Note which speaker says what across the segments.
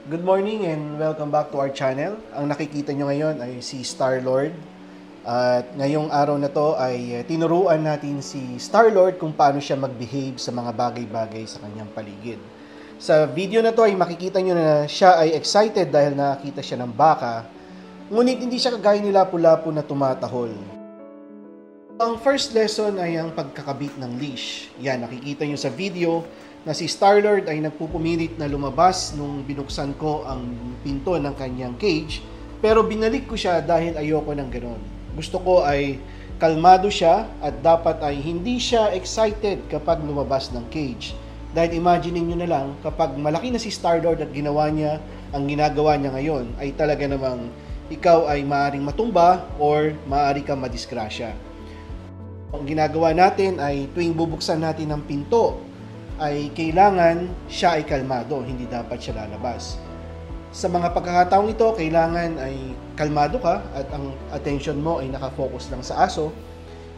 Speaker 1: Good morning and welcome back to our channel. Ang nakikita nyo ngayon ay si Star-Lord. At ngayong araw na to ay tinuruan natin si Star-Lord kung paano siya mag-behave sa mga bagay-bagay sa kanyang paligid. Sa video na to ay makikita nyo na siya ay excited dahil nakakita siya ng baka. Ngunit hindi siya kagaya ni Lapu-Lapu na tumatahol. Ang first lesson ay ang pagkakabit ng leash. Yan, nakikita nyo sa video na si Star-Lord ay nagpupumilit na lumabas nung binuksan ko ang pinto ng kanyang cage, pero binalik ko siya dahil ayoko ng ganoon. Gusto ko ay kalmado siya at dapat ay hindi siya excited kapag lumabas ng cage. Dahil imagine niyo na lang, kapag malaki na si Star-Lord at ginawa niya ang ginagawa niya ngayon, ay talaga namang ikaw ay maaaring matumba or maaari kang madisgrasya. Ang ginagawa natin ay tuwing bubuksan natin ang pinto, ay kailangan siya ay kalmado, hindi dapat siya lalabas. Sa mga pagkakataong ito, kailangan ay kalmado ka at ang attention mo ay nakafocus lang sa aso.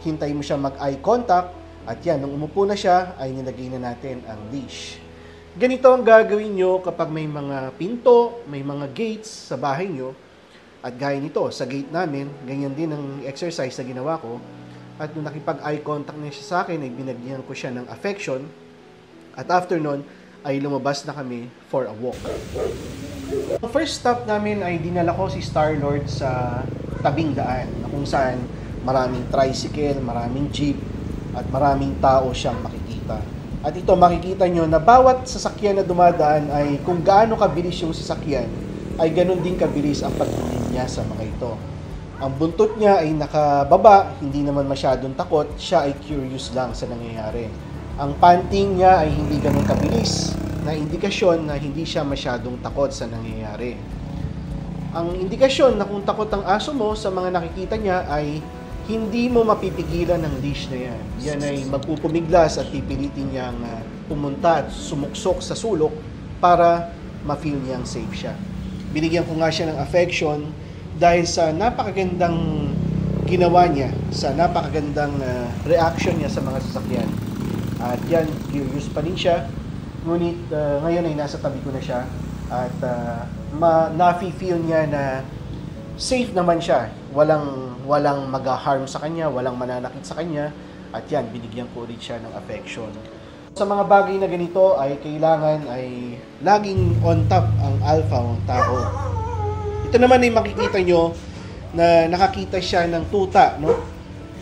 Speaker 1: Hintay mo siya mag-eye contact at yan, nung umupo na siya, ay nilagay na natin ang leash. Ganito ang gagawin nyo kapag may mga pinto, may mga gates sa bahay nyo. At gaya nito, sa gate namin, ganyan din ang exercise na ginawa ko. At nung nakipag-eye contact niya siya sa akin, ay binagyan ko siya ng affection. At after nun, ay lumabas na kami for a walk. Ang first stop namin ay dinala ko si Star-Lord sa tabing daan, na kung saan maraming tricycle, maraming jeep, at maraming tao siyang makikita. At ito, makikita nyo na bawat sasakyan na dumadaan ay kung gaano kabilis yung sasakyan, ay ganun din kabilis ang pagtingin niya sa mga ito. Ang buntot niya ay nakababa, hindi naman masyadong takot, siya ay curious lang sa nangyayari. Ang panting niya ay hindi ganun kabilis, na indikasyon na hindi siya masyadong takot sa nangyayari. Ang indikasyon na kung takot ang aso mo sa mga nakikita niya ay hindi mo mapipigilan ng leash na yan. Yan ay magpupumiglas at pipilitin niyang pumunta at sumuksok sa sulok para ma-feel niyang safe siya. Binigyan ko nga siya ng affection dahil sa napakagandang ginawa niya, sa napakagandang reaction niya sa mga sasakyan. At yan, curious pa rin siya. Ngunit ngayon ay nasa tabi ko na siya. At na-feel niya na safe naman siya. Walang mag-harm sa kanya, walang mananakit sa kanya. At yan, binigyan ko ulit siya ng affection. Sa mga bagay na ganito ay kailangan ay laging on top ang alpha o tao. Ito naman ay makikita nyo na nakakita siya ng tuta, no?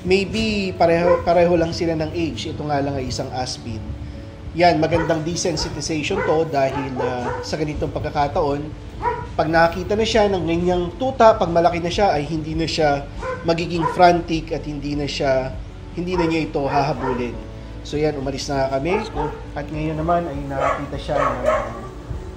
Speaker 1: Maybe pareho lang sila ng age. Ito nga lang ay isang aspin. Yan, magandang desensitization to dahil sa ganitong pagkakataon, pag nakakita na siya ng ganyang tuta, pag malaki na siya ay hindi na siya magiging frantic at hindi na niya ito hahabulin. So yan, umalis na kami at ngayon naman ay nakakita siya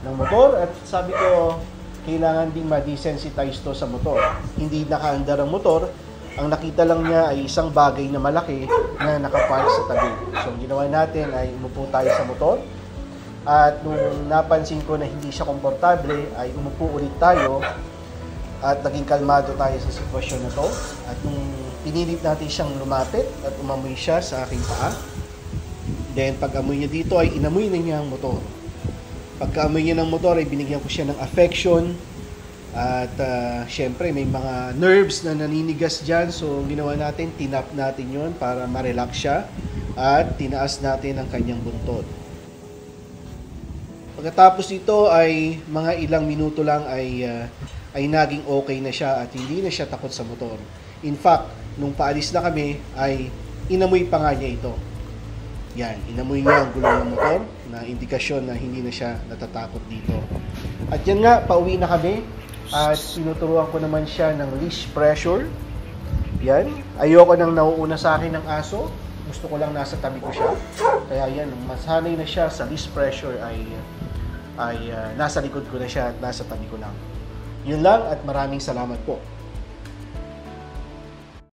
Speaker 1: ng motor at sabi ko, kailangan ding ma-desensitize to sa motor. Hindi nakaandar ang motor. Ang nakita lang niya ay isang bagay na malaki na nakapark sa tabi. So, ang ginawa natin ay umupo tayo sa motor. At nung napansin ko na hindi siya komportable, ay umupo ulit tayo. At naging kalmado tayo sa sitwasyon na to. At nung pinilit natin siyang lumapit at umamoy siya sa aking paa. Then, pag amoy niya dito ay inamoy na niya ang motor. Pagka-amoy niya ng motor ay binigyan ko siya ng affection. At syempre may mga nerves na naninigas dyan. So ginawa natin, tinap natin yon para ma-relax siya. At tinaas natin ang kanyang buntot. Pagkatapos ito ay mga ilang minuto lang ay naging okay na siya at hindi na siya takot sa motor. In fact, nung paalis na kami ay inamoy pa nga niya ito. Yan, inamoy niya ang gulong ng motor na indikasyon na hindi na siya natatakot dito. At yan nga, pauwi na kami. At sinuturuan ko naman siya ng leash pressure. Yan. Ayoko nang nauuna sa akin ng aso. Gusto ko lang nasa tabi ko siya. Kaya yan, masanay na siya sa leash pressure ay nasa likod ko na siya at nasa tabi ko lang. Yun lang at maraming salamat po.